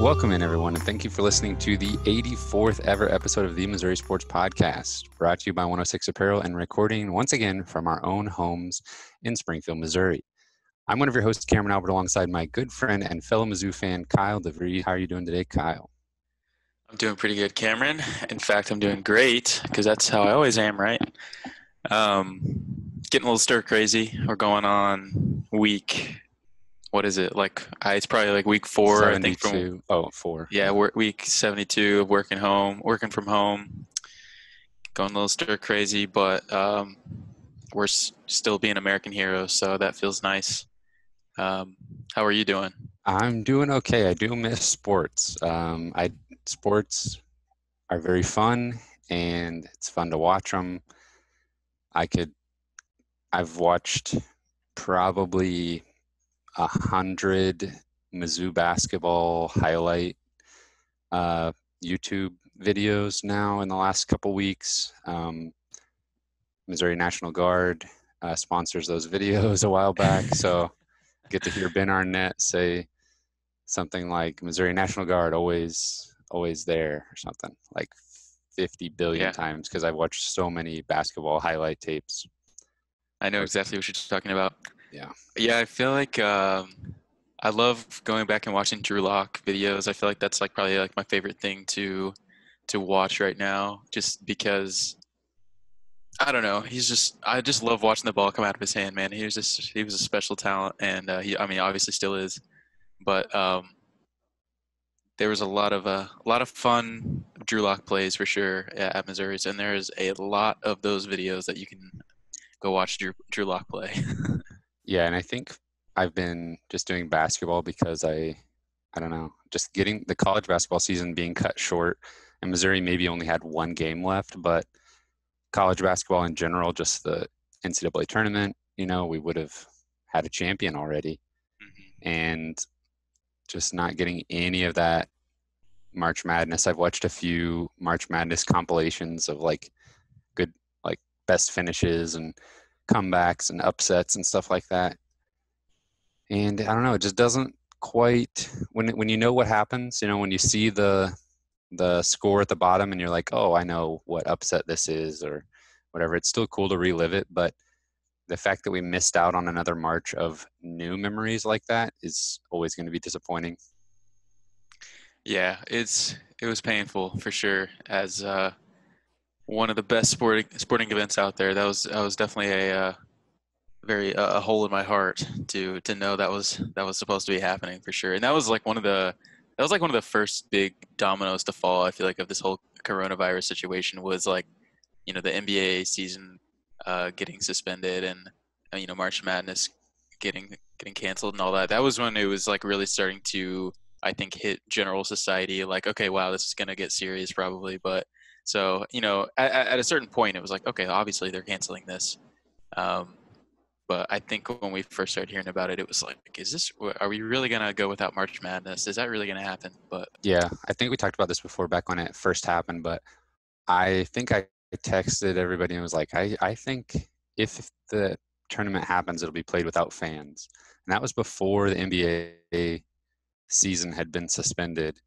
Welcome in, everyone, and thank you for listening to the 84th ever episode of the Missouri Sports Podcast, brought to you by 106 Apparel and recording once again from our own homes in Springfield, Missouri. I'm one of your hosts, Cameron Albert, alongside my good friend and fellow Mizzou fan, Kyle DeVries. How are you doing today, Kyle? I'm doing pretty good, Cameron. In fact, I'm doing great because that's how I always am, right? Getting a little stir crazy. We're going on week. What is it? It's probably like week 4. 72. I think from 4. Yeah, week 72 of working from home. Going a little stir crazy, but we're still being American heroes, so that feels nice. How are you doing? I'm doing okay. I do miss sports. Sports are very fun, and it's fun to watch them. I've watched probably 100 Mizzou basketball highlight YouTube videos now in the last couple weeks. Missouri National Guard sponsors those videos a while back, so get to hear Ben Arnett say something like Missouri National Guard always there, or something like 50 billion times, because I've watched so many basketball highlight tapes. I know exactly what you're talking about. Yeah, I feel like I love going back and watching Drew Lock videos. I feel like that's probably my favorite thing to watch right now, just because I don't know. I just love watching the ball come out of his hand, man. He was a special talent, and he obviously still is. But there was a lot of fun Drew Lock plays for sure at Missouri's, and there is a lot of those videos that you can go watch Drew Lock play. Yeah, and I think I've been just doing basketball because I don't know, just getting the college basketball season being cut short, and Missouri maybe only had one game left, but college basketball in general, just the NCAA tournament, we would have had a champion already. Mm-hmm. And just not getting any of that March Madness. I've watched a few March Madness compilations of good best finishes and comebacks and upsets and stuff like that. And I don't know, it just doesn't quite, when you know what happens, when you see the score at the bottom and you're like, oh, I know what upset this is or whatever, it's still cool to relive it. But the fact that we missed out on another March of new memories like that is always going to be disappointing. Yeah, it was painful for sure. As one of the best sporting events out there, that was definitely a hole in my heart to know that was supposed to be happening for sure. And that was one of the first big dominoes to fall. I feel like of this whole coronavirus situation was the NBA season getting suspended and March Madness getting canceled and all that. That was when it was really starting to, I think, hit general society. Okay, wow, this is gonna get serious probably. But so at a certain point, it was okay, obviously they're canceling this. But I think when we first started hearing about it, it was are we really gonna go without March Madness? Is that really gonna happen? But yeah, I think we talked about this before back when it first happened, but I think I texted everybody and was like, I think if the tournament happens, it'll be played without fans. And that was before the NBA season had been suspended.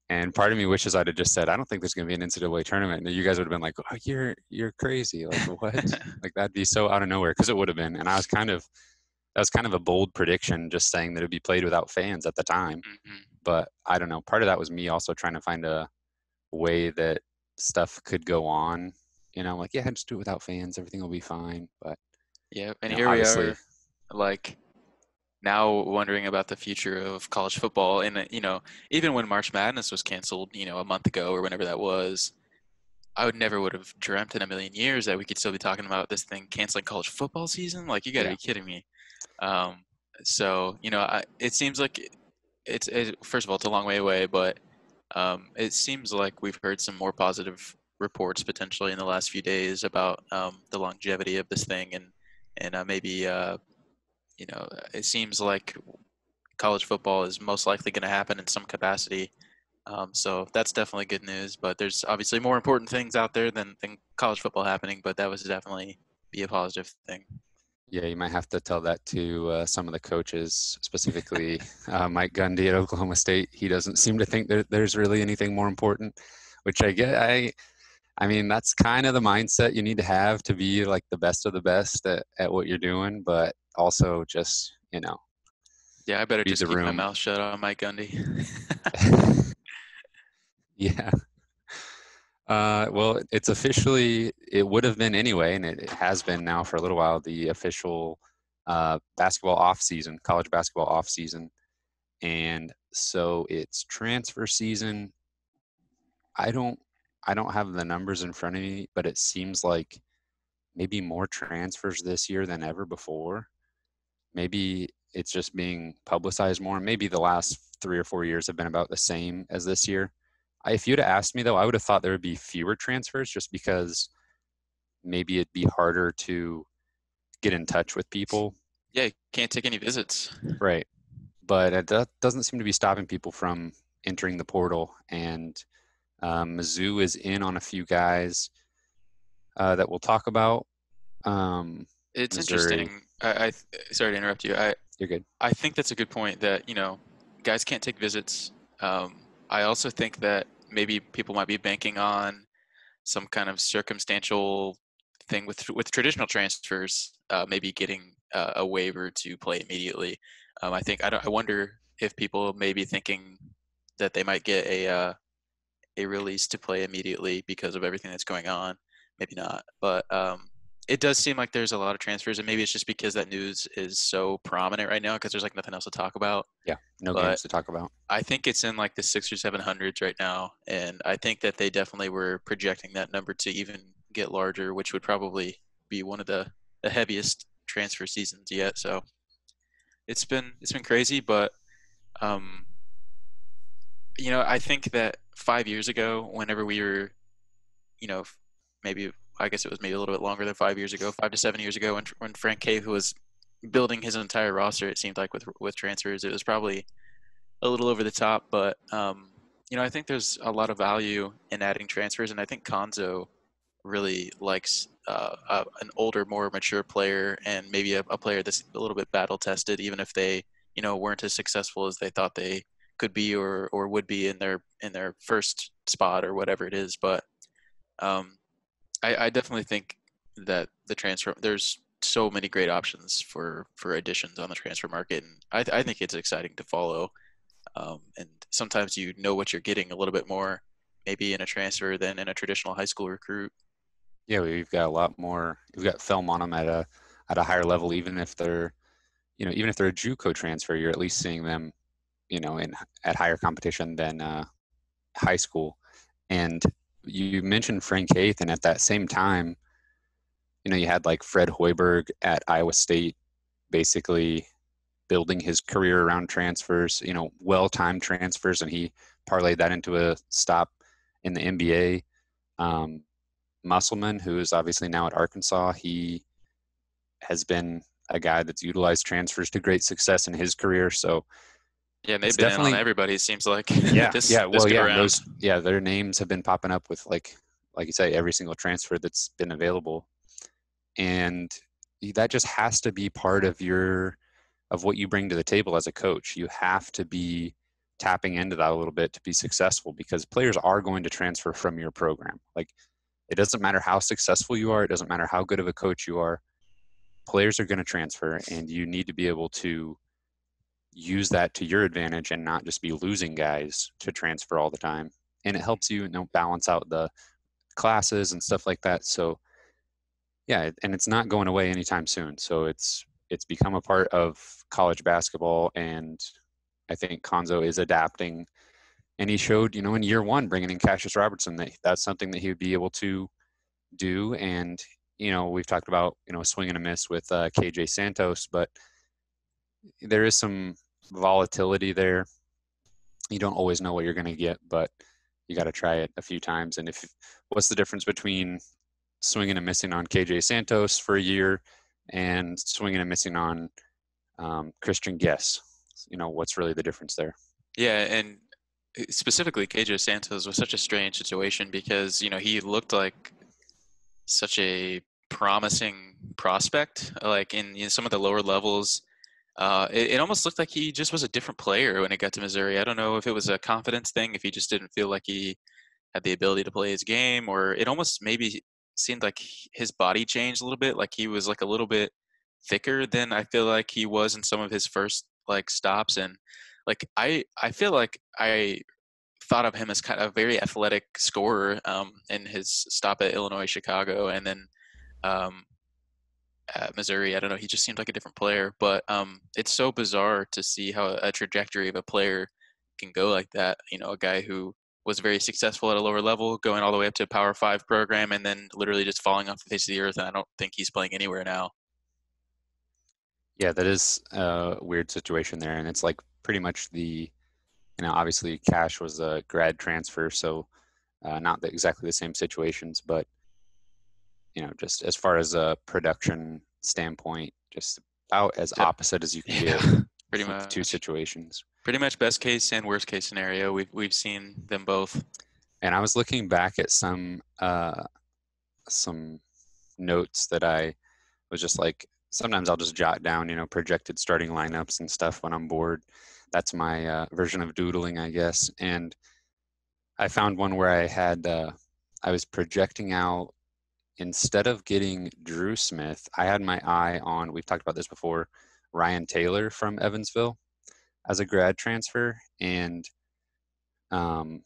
And part of me wishes I'd have just said, I don't think there's going to be an NCAA tournament. And you guys would have been like, oh, you're crazy. What? That'd be so out of nowhere, because it would have been. And that was kind of a bold prediction, just saying that it'd be played without fans at the time. mm-hmm. But I don't know. Part of that was me also trying to find a way that stuff could go on. Yeah, just do it without fans. Everything will be fine. But yeah, and here we are, now wondering about the future of college football. And even when March Madness was canceled, a month ago or whenever that was, I would have dreamt in a million years that we could still be talking about this thing canceling college football season. You got to be kidding me. So it seems like it's first of all, it's a long way away, but it seems like we've heard some more positive reports potentially in the last few days about the longevity of this thing, and maybe it seems like college football is most likely going to happen in some capacity. So that's definitely good news. But there's obviously more important things out there than college football happening. But that was definitely be a positive thing. Yeah, you might have to tell that to some of the coaches, specifically Mike Gundy at Oklahoma State. He doesn't seem to think there's really anything more important, which I get. I mean, that's kind of the mindset you need to have to be like the best of the best at what you're doing, but also just, Yeah, I better read just the keep my room. mouth shut on Mike Gundy. Yeah. Well, it would have been anyway, and it has been now for a little while, the official basketball off season, college basketball off season. And so it's transfer season. I don't I don't have the numbers in front of me, but it seems like maybe more transfers this year than ever before. Maybe it's just being publicized more. Maybe the last 3 or 4 years have been about the same as this year. If you'd have asked me though, I would have thought there would be fewer transfers just because maybe it'd be harder to get in touch with people. Yeah, can't take any visits. Right. But it doesn't seem to be stopping people from entering the portal. And Mizzou is in on a few guys that we'll talk about. Um, It's Missouri, interesting. I sorry to interrupt you. you're good. I think that's a good point that, guys can't take visits. Um, I also think that maybe people might be banking on some kind of circumstantial thing with traditional transfers, maybe getting a waiver to play immediately. I wonder if people may be thinking that they might get a release to play immediately because of everything that's going on. Maybe not, but it does seem like there's a lot of transfers, and maybe it's just because that news is so prominent right now because there's like nothing else to talk about. Yeah, no But games to talk about. I think it's in like the 600s or 700s right now, and I think that they definitely were projecting that number to even get larger, which would probably be one of the heaviest transfer seasons yet. So it's been crazy, but um, I think that 5 years ago, whenever we were, you know, maybe I guess it was maybe a little bit longer than 5 years ago, 5 to 7 years ago, when Frank Cave was building his entire roster, it seemed like with transfers, it was probably a little over the top, but I think there's a lot of value in adding transfers, and I think Konzo really likes an older, more mature player, and maybe a player that's a little bit battle tested, even if they weren't as successful as they thought they could be or would be in their first spot or whatever it is. But um, I definitely think that the transfer there's so many great options for additions on the transfer market, and I think it's exciting to follow. And sometimes you know what you're getting a little bit more, maybe in a transfer than in a traditional high school recruit. Yeah, we've got a lot more. We've got film on them at a higher level, even if they're a JUCO transfer, you're at least seeing them, in at higher competition than high school. And you mentioned Frank Haith, and at that same time, you had like Fred Hoiberg at Iowa State, basically building his career around transfers, well-timed transfers, and he parlayed that into a stop in the NBA. Um, Musselman, who is obviously now at Arkansas, he has been a guy that's utilized transfers to great success in his career. So Yeah, and they've it's been in on definitely, everybody. It seems like yeah, this yeah, this well, go yeah, and around. their names have been popping up with like you say, every single transfer that's been available, and that just has to be part of what you bring to the table as a coach. You have to be tapping into that a little bit to be successful, because players are going to transfer from your program. Like, it doesn't matter how successful you are, it doesn't matter how good of a coach you are, players are going to transfer, and you need to be able to use that to your advantage and not just be losing guys to transfer all the time. And it helps you, balance out the classes and stuff like that. So yeah, and it's not going away anytime soon. So it's become a part of college basketball, and I think Konzo is adapting. And he showed, in year one, bringing in Cassius Robertson, that's something that he would be able to do. And we've talked about a swing and a miss with KJ Santos, but there is some volatility there. You don't always know what you're going to get, but you got to try it a few times. And what's the difference between swinging and missing on KJ Santos for a year and swinging and missing on Christian Guess? What's really the difference there? Yeah, and specifically KJ Santos was such a strange situation because he looked like such a promising prospect. Like in some of the lower levels, it almost looked like he just was a different player when it got to Missouri. I don't know if it was a confidence thing, if he just didn't feel like he had the ability to play his game, or it almost maybe seemed like his body changed a little bit, like he was like a little bit thicker than I feel like he was in some of his first like stops. And like I feel like I thought of him as kind of a very athletic scorer in his stop at Illinois, Chicago, and then um, at Missouri. I don't know. He just seemed like a different player. But it's so bizarre to see how a trajectory of a player can go like that. You know, a guy who was very successful at a lower level, going all the way up to a Power Five program, and then literally just falling off the face of the earth. And I don't think he's playing anywhere now. Yeah, that is a weird situation there, and it's like pretty much obviously Cash was a grad transfer, so not exactly the same situations, but just as far as a production standpoint, just about as So, opposite as you can yeah, get pretty with the two much. situations. Pretty much best case and worst case scenario. We've seen them both. And I was looking back at some notes that I was just like, sometimes I'll just jot down, projected starting lineups and stuff when I'm bored. That's my version of doodling, I guess. And I found one where I was projecting out, instead of getting Drew Smith, I had my eye on, we've talked about this before, Ryan Taylor from Evansville as a grad transfer. And um,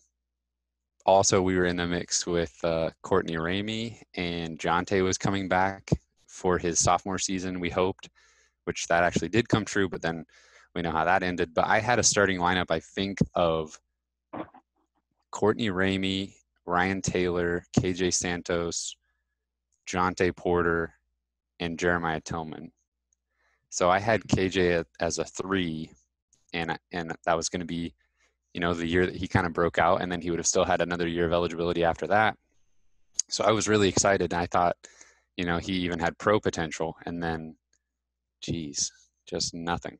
also we were in the mix with Courtney Ramey, and Jonte was coming back for his sophomore season, we hoped, which that actually did come true, but then we know how that ended. But I had a starting lineup, I think, of Courtney Ramey, Ryan Taylor, KJ Santos, Jonte Porter, and Jeremiah Tillman. So I had KJ as a 3, and that was going to be, the year that he kind of broke out, and then he would have still had another year of eligibility after that. So I was really excited, and I thought, he even had pro potential, and then, geez, just nothing.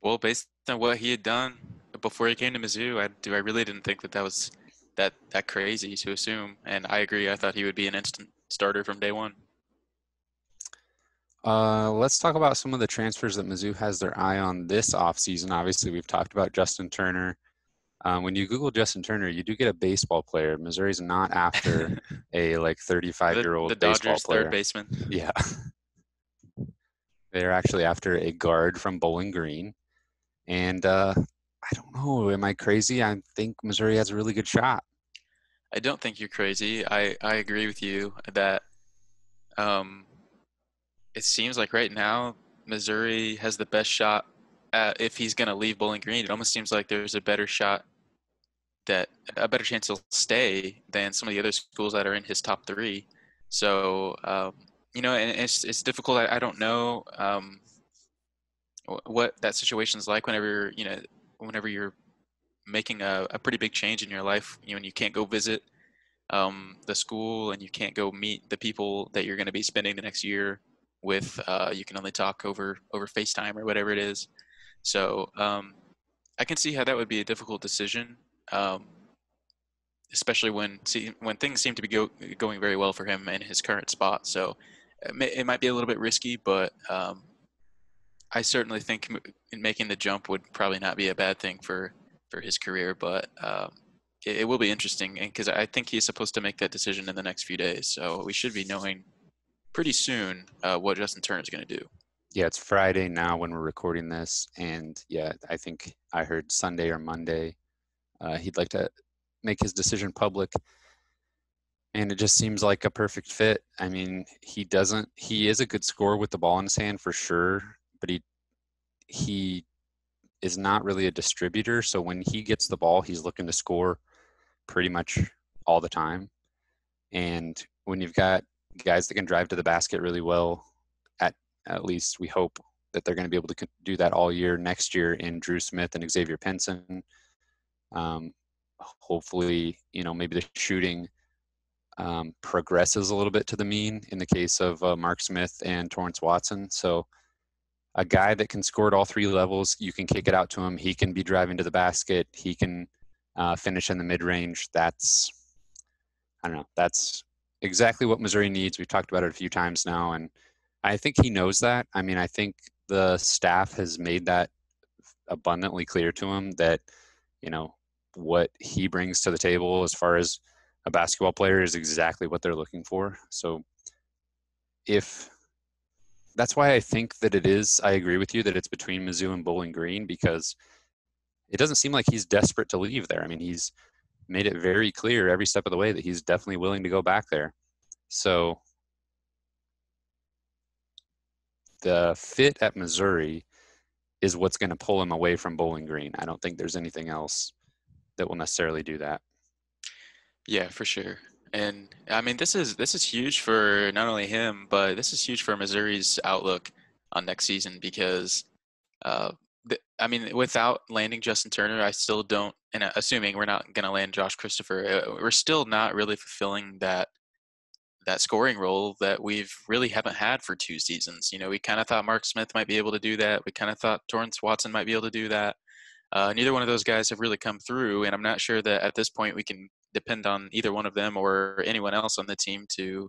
Well, based on what he had done before he came to Mizzou, I really didn't think that was that crazy to assume. And I agree. I thought he would be an instant starter from day one. Let's talk about some of the transfers that Mizzou has their eye on this offseason. Obviously, we've talked about Justin Turner. When you Google Justin Turner, you do get a baseball player. Missouri's not after a like the 35-year-old baseball Dodgers third player. baseman. Yeah. They're actually after a guard from Bowling Green. And I don't know. Am I crazy? I think Missouri has a really good shot. I don't think you're crazy. I agree with you that um, it seems like right now Missouri has the best shot if he's going to leave Bowling Green. It almost seems like there's a better chance he'll stay than some of the other schools that are in his top three. So and it's difficult. I don't know what that situation's like whenever you're making a pretty big change in your life. And you can't go visit the school, and you can't go meet the people that you're going to be spending the next year with. You can only talk over FaceTime or whatever it is. So I can see how that would be a difficult decision, especially when things seem to be going very well for him in his current spot. So it might be a little bit risky, but I certainly think making the jump would probably not be a bad thing for his career. But it will be interesting, and because I think he's supposed to make that decision in the next few days, so we should be knowing pretty soon what Justin Turner is going to do. Yeah, it's Friday now when we're recording this. And yeah, I think I heard Sunday or Monday he'd like to make his decision public. And it just seems like a perfect fit. I mean, he is a good scorer with the ball in his hand for sure, but he is not really a distributor. So when he gets the ball, he's looking to score pretty much all the time. And when you've got guys that can drive to the basket really well, at least we hope that they're going to be able to do that all year next year in Drew Smith and Xavier Pinson. Hopefully, maybe the shooting progresses a little bit to the mean in the case of Mark Smith and Torrance Watson. So a guy that can score at all 3 levels, you can kick it out to him. He can be driving to the basket. He can finish in the mid-range. I don't know. That's exactly what Missouri needs. We've talked about it a few times now, and I think he knows that. I mean, I think the staff has made that abundantly clear to him that, you know, what he brings to the table as far as a basketball player is exactly what they're looking for. So if that's why I think that I agree with you that it's between Mizzou and Bowling Green, because it doesn't seem like he's desperate to leave there. I mean, he's made it very clear every step of the way that he's definitely willing to go back there. So the fit at Missouri is what's going to pull him away from Bowling Green. I don't think there's anything else that will necessarily do that. Yeah, for sure. And I mean, this is huge for not only him, but this is huge for Missouri's outlook on next season because, I mean, without landing Justin Turner, I still don't, and assuming we're not going to land Josh Christopher, we're still not really fulfilling that scoring role that we've really haven't had for 2 seasons. You know, we kind of thought Mark Smith might be able to do that. We kind of thought Torrance Watson might be able to do that. Neither one of those guys have really come through, and I'm not sure that at this point we can depend on either one of them or anyone else on the team to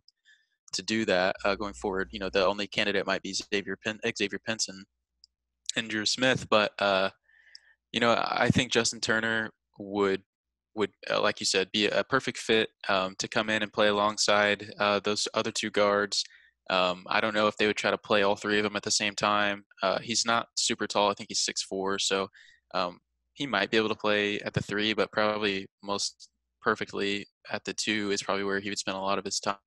do that going forward. You know, the only candidate might be Xavier Pinson and Drew Smith, but you know, I think Justin Turner would like you said be a perfect fit to come in and play alongside those other two guards. I don't know if they would try to play all three of them at the same time. He's not super tall. I think he's 6'4", so um, he might be able to play at the three, but probably most perfectly at the two is probably where he would spend a lot of his time.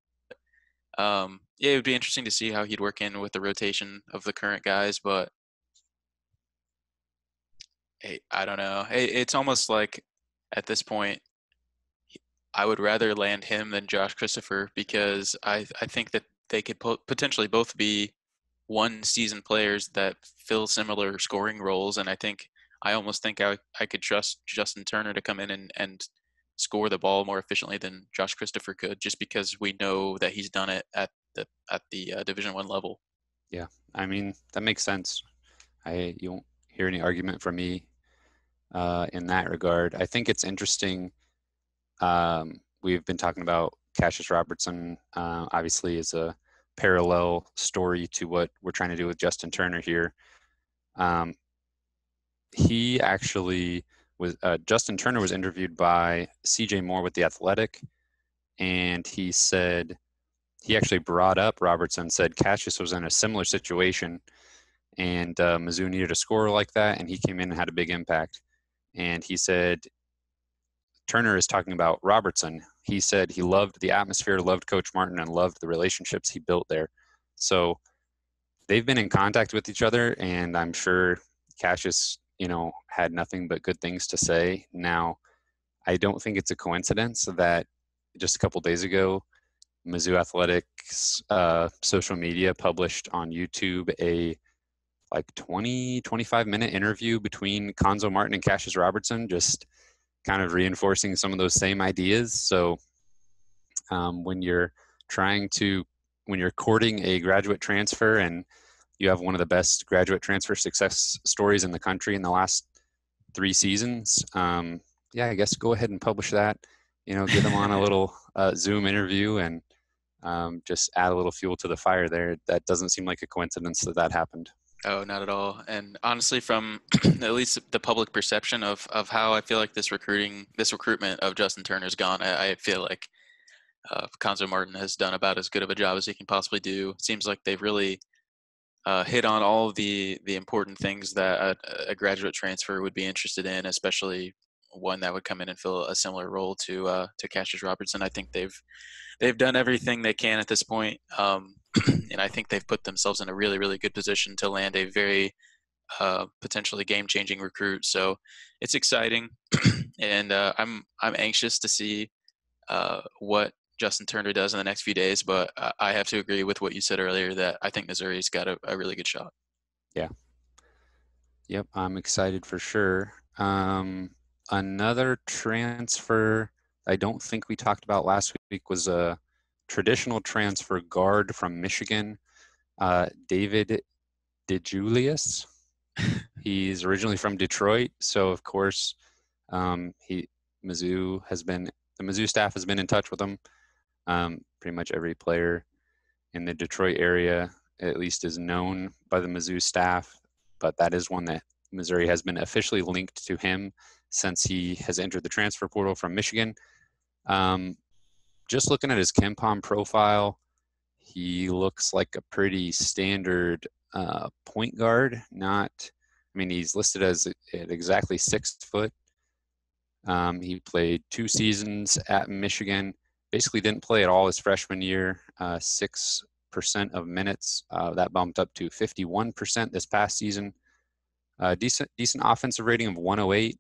Yeah, it would be interesting to see how he'd work in with the rotation of the current guys, but hey, I don't know. It's almost like at this point, I would rather land him than Josh Christopher because I think that they could potentially both be one season players that fill similar scoring roles, and I almost think I could trust Justin Turner to come in and score the ball more efficiently than Josh Christopher could, just because we know that he's done it at the Division I level. Yeah, I mean that makes sense. You won't hear any argument from me in that regard. I think it's interesting. We've been talking about Cassius Robertson, obviously, is a parallel story to what we're trying to do with Justin Turner here. Um, he actually was Justin Turner was interviewed by CJ Moore with The Athletic, and he said he actually brought up Robertson, said Cassius was in a similar situation, and Mizzou needed a scorer like that, and he came in and had a big impact. And he said Turner is talking about Robertson. He said he loved the atmosphere, loved Coach Martin, and loved the relationships he built there. So they've been in contact with each other, and I'm sure Cassius, had nothing but good things to say. Now, I don't think it's a coincidence that just a couple days ago, Mizzou Athletics social media published on YouTube a like 25-minute interview between Konzo Martin and Cassius Robertson, just kind of reinforcing some of those same ideas. So when you're when you're courting a graduate transfer and you have one of the best graduate transfer success stories in the country in the last 3 seasons, yeah, I guess go ahead and publish that. Get them on a little Zoom interview and just add a little fuel to the fire there. That doesn't seem like a coincidence that happened. Oh, not at all. And honestly, from at least the public perception of how I feel like this recruitment of Justin Turner's gone, I feel like Konzo Martin has done about as good of a job as he can possibly do. It seems like they've really hit on all of the important things that a graduate transfer would be interested in, especially one that would come in and fill a similar role to Cassius Robertson. I think they've done everything they can at this point, and I think they've put themselves in a really really good position to land a very potentially game changing recruit. So it's exciting, and I'm anxious to see what Justin Turner does in the next few days. But I have to agree with what you said earlier that I think Missouri's got a really good shot. Yeah. Yep, I'm excited for sure. Another transfer I don't think we talked about last week was a traditional transfer guard from Michigan, David DeJulius. He's originally from Detroit, so of course, the Mizzou staff has been in touch with him. Pretty much every player in the Detroit area at least is known by the Mizzou staff, but that is one that Missouri has been officially linked to him since he has entered the transfer portal from Michigan. Just looking at his KenPom profile, he looks like a pretty standard point guard. He's listed as at exactly 6 foot. He played 2 seasons at Michigan. Basically didn't play at all his freshman year. 6% of minutes. That bumped up to 51% this past season. Decent offensive rating of 108.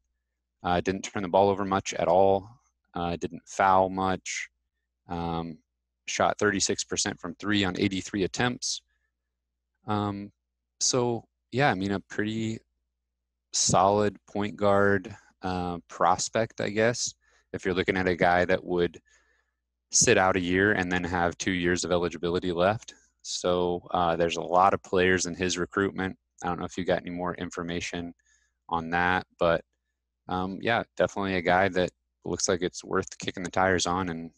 Didn't turn the ball over much at all. Didn't foul much. Shot 36% from 3 on 83 attempts. So yeah, a pretty solid point guard prospect, I guess, if you're looking at a guy that would sit out a year and then have 2 years of eligibility left. So there's a lot of players in his recruitment. I don't know if you got any more information on that, but yeah, definitely a guy that looks like it's worth kicking the tires on. And,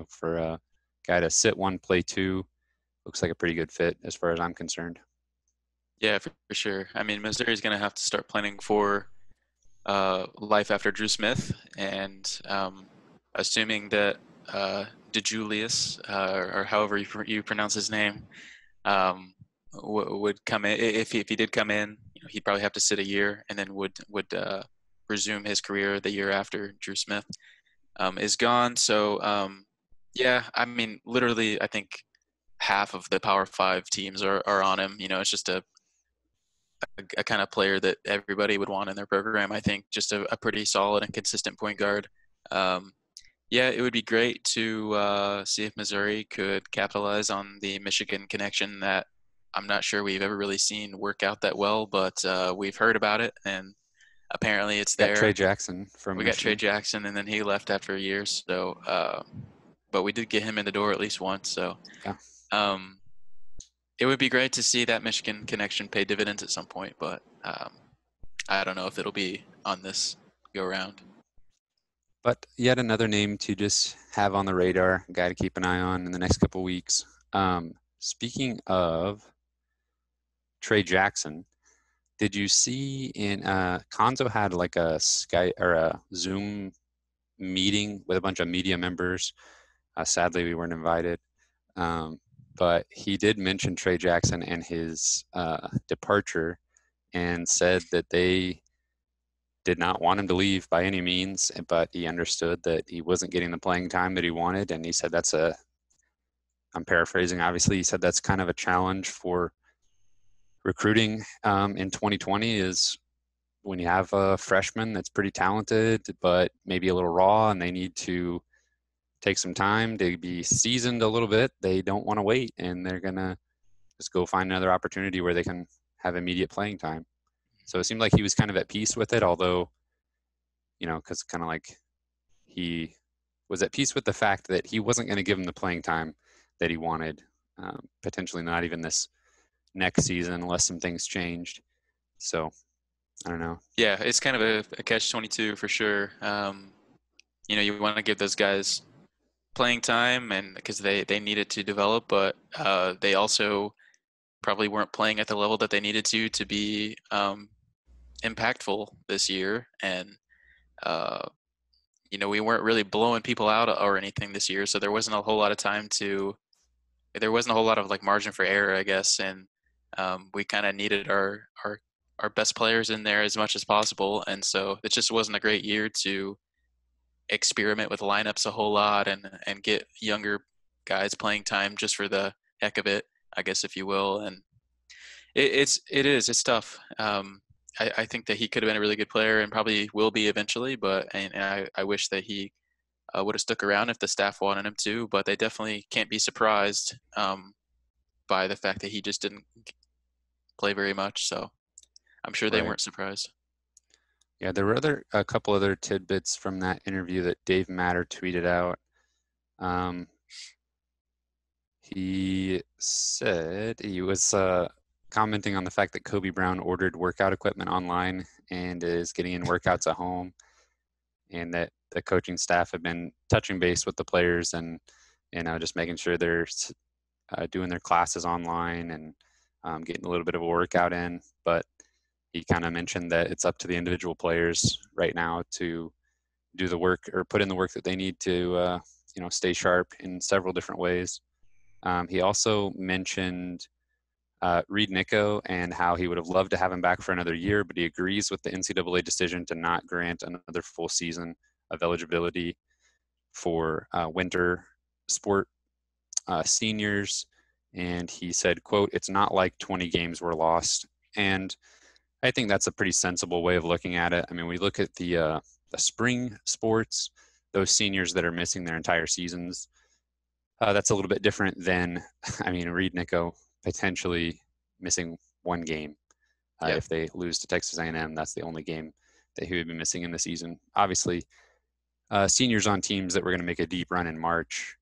for a guy to sit 1, play 2, looks like a pretty good fit as far as I'm concerned. Yeah, for sure. Missouri's going to have to start planning for life after Drew Smith, and assuming that DeJulius, or however you pronounce his name, would come in. If he did come in, he'd probably have to sit a year, and then would resume his career the year after Drew Smith is gone. So yeah, literally, I think half of the Power 5 teams are on him. It's just a kind of player that everybody would want in their program. I think just a pretty solid and consistent point guard. Yeah, it would be great to see if Missouri could capitalize on the Michigan connection that I'm not sure we've ever really seen work out that well, but we've heard about it, and apparently it's there. Got Trey Jackson from We Michigan. got Trey Jackson, and then he left after a year. So, but we did get him in the door at least once. So, yeah. It would be great to see that Michigan connection pay dividends at some point, but I don't know if it'll be on this go round. But yet another name to just have on the radar, a guy to keep an eye on in the next couple of weeks. Speaking of Trey Jackson, did you see in Konzo had like a Skype or a Zoom meeting with a bunch of media members? Sadly, we weren't invited. But he did mention Trey Jackson and his departure, and said that they did not want him to leave by any means, but he understood that he wasn't getting the playing time that he wanted. And he said I'm paraphrasing, obviously, he said that's kind of a challenge for recruiting in 2020 is when you have a freshman that's pretty talented, but maybe a little raw, and they need to take some time to be seasoned a little bit. They don't want to wait, and they're going to just go find another opportunity where they can have immediate playing time. So it seemed like he was kind of at peace with it, although, because kind of like he was at peace with the fact that he wasn't going to give him the playing time that he wanted, potentially not even this next season unless some things changed. So I don't know. Yeah, it's kind of a catch-22 for sure. You want to give those guys playing time, and because they needed to develop, but they also probably weren't playing at the level that they needed to be impactful this year. And we weren't really blowing people out or anything this year, so there wasn't a whole lot of like margin for error, I guess. And we kind of needed our best players in there as much as possible, and so it just wasn't a great year to experiment with lineups a whole lot and get younger guys playing time just for the heck of it, I guess, if you will. And it's tough. I think that he could have been a really good player and probably will be eventually, but I wish that he would have stuck around if the staff wanted him to, but they definitely can't be surprised by the fact that he just didn't play very much. So I'm sure they weren't surprised. Yeah, there were a couple other tidbits from that interview that Dave Matter tweeted out. He said he was commenting on the fact that Kobe Brown ordered workout equipment online and is getting in workouts at home, and that the coaching staff have been touching base with the players and just making sure they're doing their classes online and getting a little bit of a workout in. But he kind of mentioned that it's up to the individual players right now to do the work or put in the work that they need to, stay sharp in several different ways. He also mentioned Reed Nico and how he would have loved to have him back for another year, but he agrees with the NCAA decision to not grant another full season of eligibility for winter sport seniors. And he said, quote, "It's not like 20 games were lost." And I think that's a pretty sensible way of looking at it. I mean, we look at the spring sports, those seniors that are missing their entire seasons. That's a little bit different than, Reed Nico potentially missing one game. Yeah. If they lose to Texas A&M, that's the only game that he would be missing in the season. Obviously, seniors on teams that were going to make a deep run in March,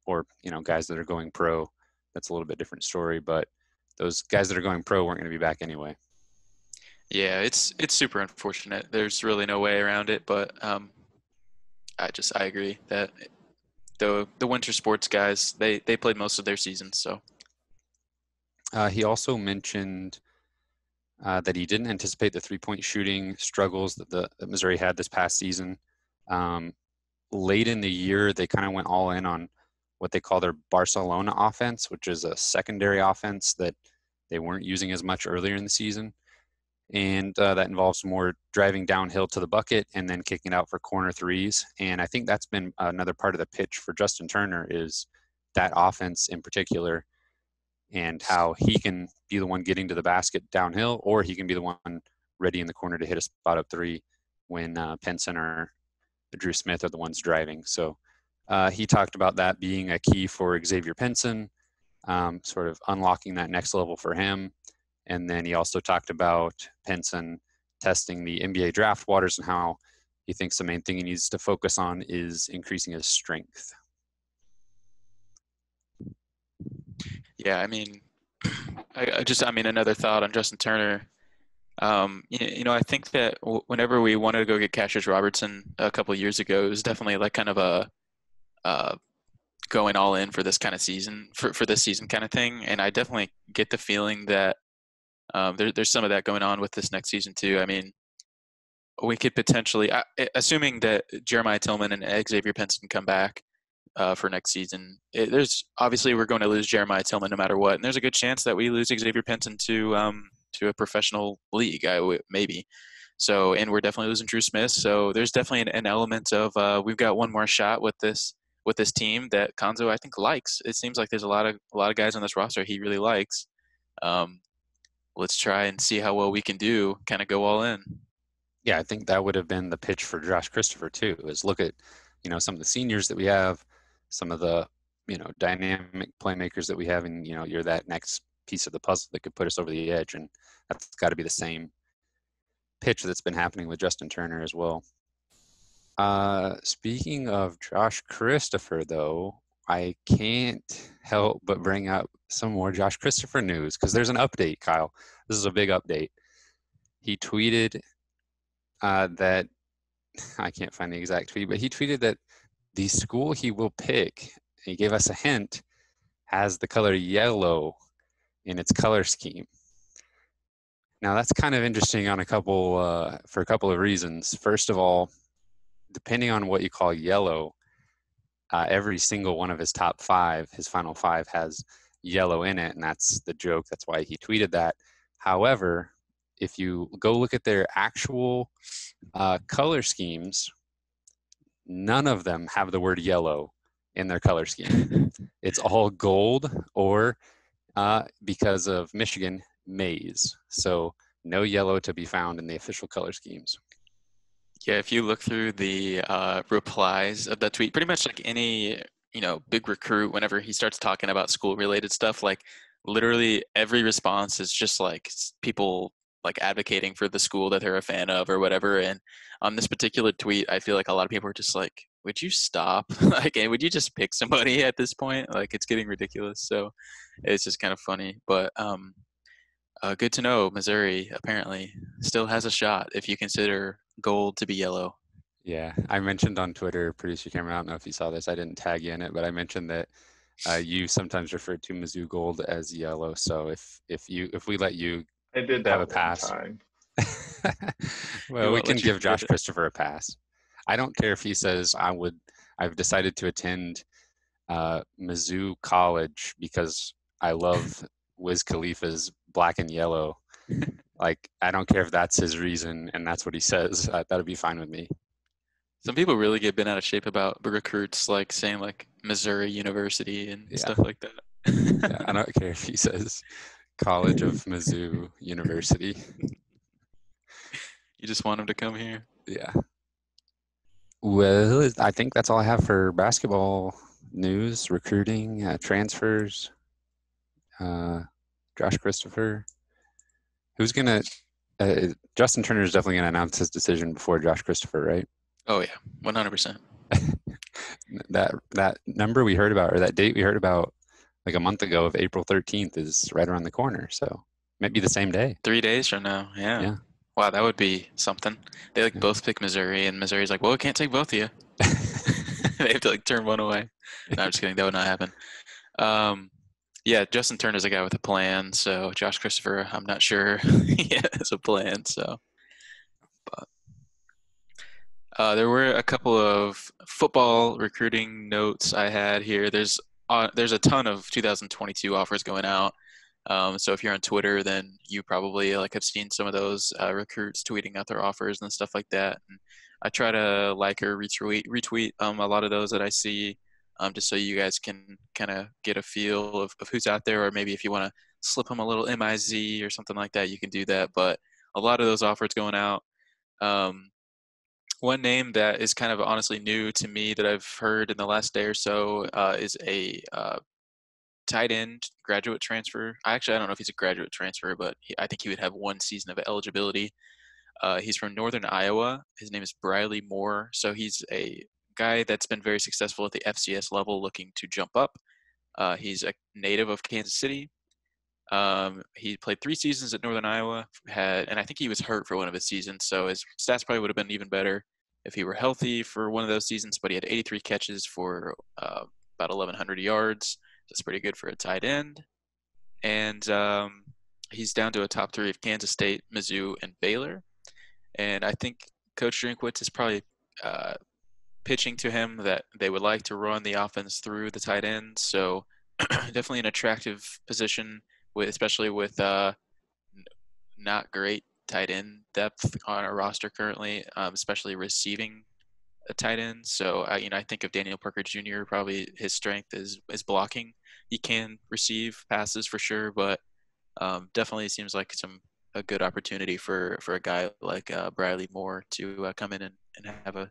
or guys that are going pro, that's a little bit different story. But those guys that are going pro weren't going to be back anyway. Yeah, it's super unfortunate. There's really no way around it, but I agree that the winter sports guys, they played most of their seasons. So he also mentioned that he didn't anticipate the 3-point shooting struggles that Missouri had this past season. Late in the year, they kind of went all in on what they call their Barcelona offense, which is a secondary offense that they weren't using as much earlier in the season. And that involves more driving downhill to the bucket and then kicking out for corner threes. And I think that's been another part of the pitch for Justin Turner, is that offense in particular, and how he can be the one getting to the basket downhill, or he can be the one ready in the corner to hit a spot up three when Pinson or Drew Smith are the ones driving. So he talked about that being a key for Xavier Pinson, sort of unlocking that next level for him. And then he also talked about Pinson testing the NBA draft waters and how he thinks the main thing he needs to focus on is increasing his strength. yeah, another thought on Justin Turner. I think that whenever we wanted to go get Cassius Robertson a couple of years ago, it was definitely like kind of a going all in for this kind of season, for this season kind of thing. And I definitely get the feeling that there's some of that going on with this next season too. I mean, we could potentially, assuming that Jeremiah Tillman and Xavier Pinson come back for next season, there's obviously we're going to lose Jeremiah Tillman no matter what, and there's a good chance that we lose Xavier Pinson to a professional league, maybe. So, and we're definitely losing Drew Smith. So there's definitely an element of we've got one more shot with this team that Konzo I think likes. It seems like there's a lot of guys on this roster he really likes. Let's try and see how well we can do. Kind of go all in. Yeah, I think that would have been the pitch for Josh Christopher too. Is look at some of the seniors that we have, some of the dynamic playmakers that we have, and you're that next piece of the puzzle that could put us over the edge, and that's got to be the same pitch that's been happening with Justin Turner as well. Speaking of Josh Christopher, though, I can't help but bring up some more Josh Christopher news because there's an update, Kyle. This is a big update. He tweeted that, I can't find the exact tweet, but he tweeted that the school he will pick, he gave us a hint, has the color yellow in its color scheme. Now that's kind of interesting on for a couple of reasons. First of all, depending on what you call yellow, every single one of his top five, his final five, has yellow in it, and that's the joke. That's why he tweeted that. However, if you go look at their actual color schemes, none of them have the word yellow in their color scheme. It's all gold or, because of Michigan, maize. So no yellow to be found in the official color schemes. Yeah, if you look through the replies of that tweet, pretty much like any big recruit, whenever he starts talking about school-related stuff, like literally every response is just like people like advocating for the school that they're a fan of or whatever. And on this particular tweet, I feel like a lot of people are just like, would you stop? Like, and would you just pick somebody at this point? Like, it's getting ridiculous. So it's just kind of funny. But good to know Missouri apparently still has a shot if you consider gold to be yellow. Yeah, I mentioned on Twitter, producer Cameron, I don't know if you saw this, I didn't tag you in it, but I mentioned that You sometimes refer to Mizzou gold as yellow. So if we let you I did have a that one pass, time. We well, we won't can let you give forget Josh it. Christopher a pass. I don't care if he says I've decided to attend Mizzou College because I love Wiz Khalifa's black and yellow. Like, I don't care if that's his reason and that's what he says. That'll be fine with me. Some people really get bent out of shape about recruits like saying like Missouri University and Yeah, stuff like yeah. I that. don't care if he says College of Mizzou University. You just want them to come here. Yeah. Well, I think that's all I have for basketball news, recruiting, transfers. Josh Christopher. Who's gonna? Justin Turner is definitely gonna announce his decision before Josh Christopher, right? Oh yeah, 100%. That number we heard about, or that date we heard about, like a month ago of April 13th, is right around the corner. So might be the same day. 3 days from now, yeah. Yeah. Wow, that would be something. They like Yeah. both pick Missouri, and Missouri's like, well, we can't take both of you. They have to like turn one away. No, I'm just kidding. That would not happen. Um, yeah, Justin Turner's a guy with a plan. So Josh Christopher, I'm not sure he has a plan. So, but there were a couple of football recruiting notes I had here. There's a ton of 2022 offers going out. So if you're on Twitter, then you probably like have seen some of those recruits tweeting out their offers and stuff like that. And I try to like or retweet a lot of those that I see, just so you guys can kind of get a feel of who's out there, or maybe if you want to slip them a little MIZ or something like that, you can do that. But a lot of those offers going out. Um, One name that is kind of honestly new to me that I've heard in the last day or so is a tight end graduate transfer. I don't know if he's a graduate transfer, but I think he would have one season of eligibility. He's from Northern Iowa. His name is Briley Moore. So he's a guy that's been very successful at the FCS level, looking to jump up. He's a native of Kansas City. He played 3 seasons at Northern Iowa, and I think he was hurt for one of his seasons, so his stats probably would have been even better if he were healthy for one of those seasons. But he had 83 catches for about 1,100 yards. That's pretty good for a tight end. And he's down to a top 3 of Kansas State, Mizzou, and Baylor. And I think Coach Drinkwitz is probably pitching to him that they would like to run the offense through the tight end. So definitely an attractive position, especially with not great tight end depth on our roster currently, especially receiving a tight end. So I think of Daniel Parker Jr. Probably his strength is blocking. He can receive passes for sure, but definitely seems like a good opportunity for a guy like Briley Moore to come in and have a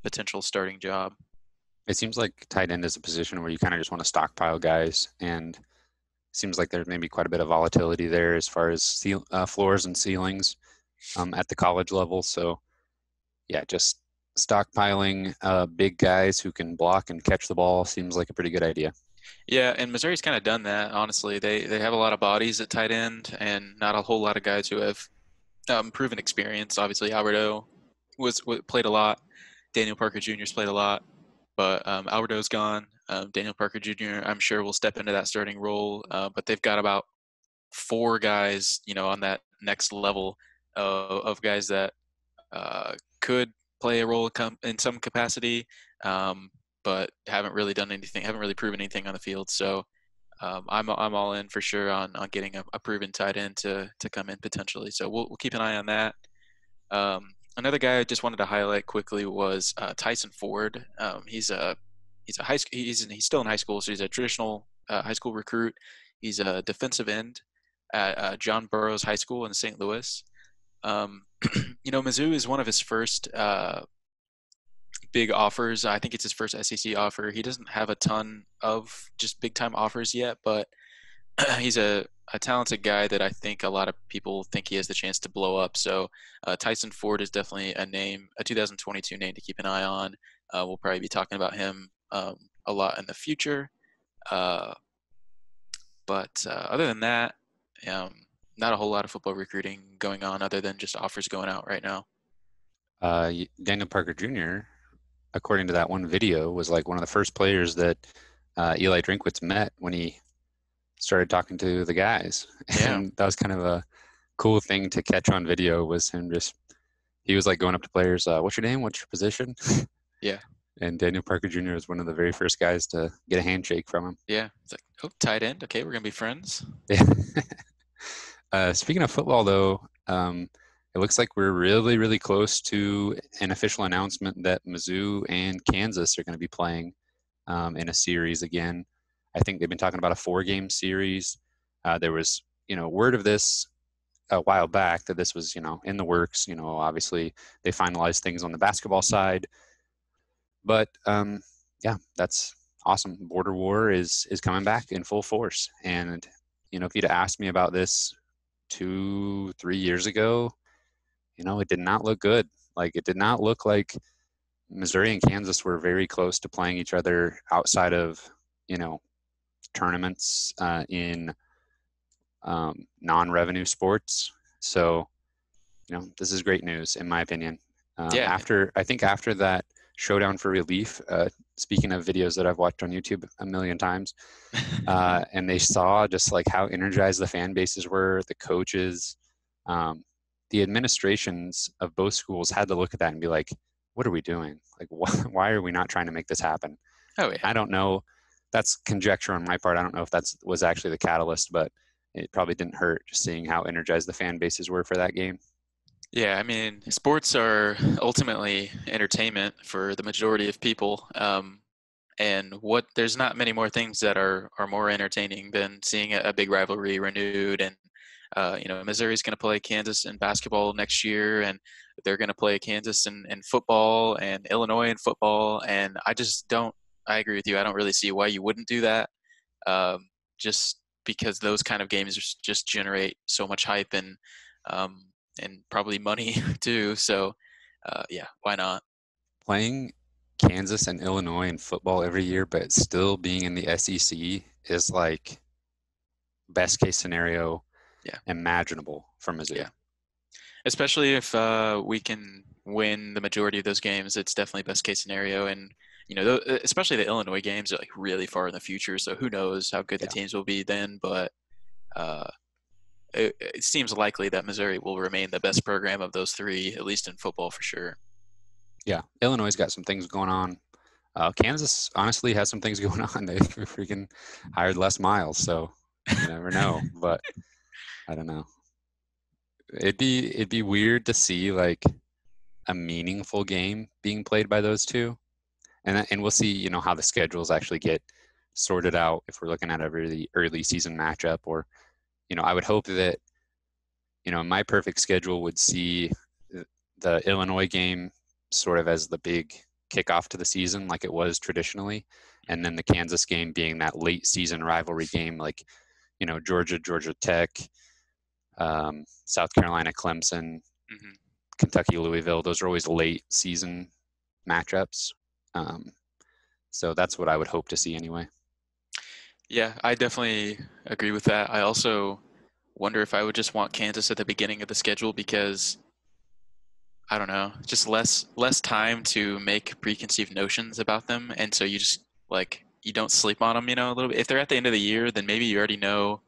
potential starting job. It seems like tight end is a position where you kind of just want to stockpile guys, and it seems like there's maybe quite a bit of volatility there as far as floors and ceilings at the college level. So yeah, just stockpiling big guys who can block and catch the ball seems like a pretty good idea. Yeah, and Missouri's kind of done that. Honestly, they have a lot of bodies at tight end, and not a whole lot of guys who have proven experience. Obviously, Alberto played a lot. Daniel Parker Jr.'s played a lot, but Alberto's gone. Daniel Parker Jr. I'm sure will step into that starting role, but they've got about 4 guys, on that next level of guys that could play a role in some capacity, but haven't really done anything, haven't really proven anything on the field. So I'm all in for sure on getting a proven tight end to come in potentially. So we'll keep an eye on that. Another guy I just wanted to highlight quickly was Tyson Forward. He's he's still in high school, so he's a traditional high school recruit. He's a defensive end at John Burroughs High School in St. Louis. Mizzou is one of his first big offers. I think it's his first SEC offer. He doesn't have a ton of just big time offers yet, but he's a talented guy that I think a lot of people think he has the chance to blow up. So Tyson Ford is definitely a 2022 name to keep an eye on. We'll probably be talking about him a lot in the future. But other than that, not a whole lot of football recruiting going on other than just offers going out right now. Daniel Parker Jr., according to that one video, was like one of the first players that Eli Drinkwitz met when he started talking to the guys, Yeah. and that was kind of a cool thing to catch on video. Was him just he was like going up to players, "What's your name? What's your position?" Yeah. And Daniel Parker Jr. was one of the very first guys to get a handshake from him. Yeah. It's like, oh, tight end. Okay, we're gonna be friends. Yeah. Speaking of football, though, it looks like we're really, really close to an official announcement that Mizzou and Kansas are going to be playing in a series again. I think they've been talking about a 4-game series. There was, word of this a while back that this was, in the works. Obviously they finalized things on the basketball side, but yeah, that's awesome. Border War is coming back in full force, and if you'd asked me about this 2-3 years ago, it did not look good. Like, it did not look like Missouri and Kansas were very close to playing each other outside of, tournaments in non-revenue sports. So, this is great news in my opinion. Yeah. After that showdown for relief, speaking of videos that I've watched on YouTube a million times, and they saw just like how energized the fan bases were, the coaches, the administrations of both schools had to look at that and be like, what are we doing? Like, why are we not trying to make this happen? Oh yeah. I don't know. That's conjecture on my part. I don't know if that was actually the catalyst, but it probably didn't hurt just seeing how energized the fan bases were for that game. Yeah, I mean, sports are ultimately entertainment for the majority of people. And there's not many more things that are more entertaining than seeing a big rivalry renewed. And Missouri's going to play Kansas in basketball next year, and they're going to play Kansas in football and Illinois in football. And I just don't. I agree with you. I don't really see why you wouldn't do that. Just because those kind of games just generate so much hype um, and probably money too. So yeah, why not? Playing Kansas and Illinois in football every year, but still being in the SEC is like best case scenario Yeah. imaginable for Mizzou. Yeah. Especially if we can win the majority of those games, it's definitely best case scenario. And especially the Illinois games are like really far in the future, so who knows how good the teams will be then. But uh, it seems likely that Missouri will remain the best program of those three, at least in football for sure. Yeah, Illinois got some things going on. Kansas honestly has some things going on. They freaking hired Les Miles, so you never know. But I don't know. It'd be weird to see like a meaningful game being played by those two, and we'll see how the schedules actually get sorted out if we're looking at a really early season matchup. Or I would hope that my perfect schedule would see the Illinois game sort of as the big kickoff to the season, like it was traditionally, and then the Kansas game being that late season rivalry game, like Georgia Tech, South Carolina Clemson, Mm-hmm. Kentucky Louisville. Those are always late season matchups. So that's what I would hope to see anyway. Yeah, I definitely agree with that. I also wonder if I would just want Kansas at the beginning of the schedule because I don't know, just less time to make preconceived notions about them, and so you just like you don't sleep on them, a little bit. If they're at the end of the year, then maybe you already know